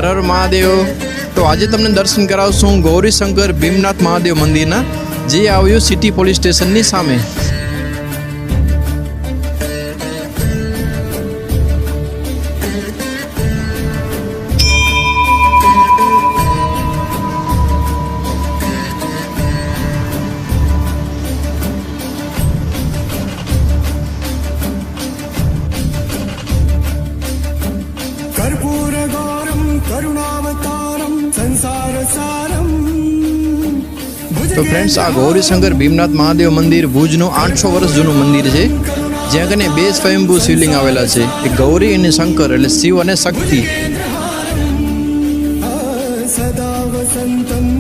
હર હર મહાદેવ। તો આજે તમને દર્શન કરાવશું ગૌરીશંકર ભીમનાથ મહાદેવ મંદિરના, જે આવ્યું સિટી પોલીસ સ્ટેશનની સામે। कर्पूरगौरं करुणावतारं संसारसारं। તો ફ્રેન્ડ્સ, આ ગૌરીશંકર ભીમનાથ મહાદેવ મંદિર ભુજનું 800 વર્ષ જૂનું મંદિર છે, જ્યાં કને બે સ્વયંભૂ શિવલિંગ આવેલા છે, એક ગૌરી અને શંકર એટલે શિવ અને શક્તિ। सदा वसन्तं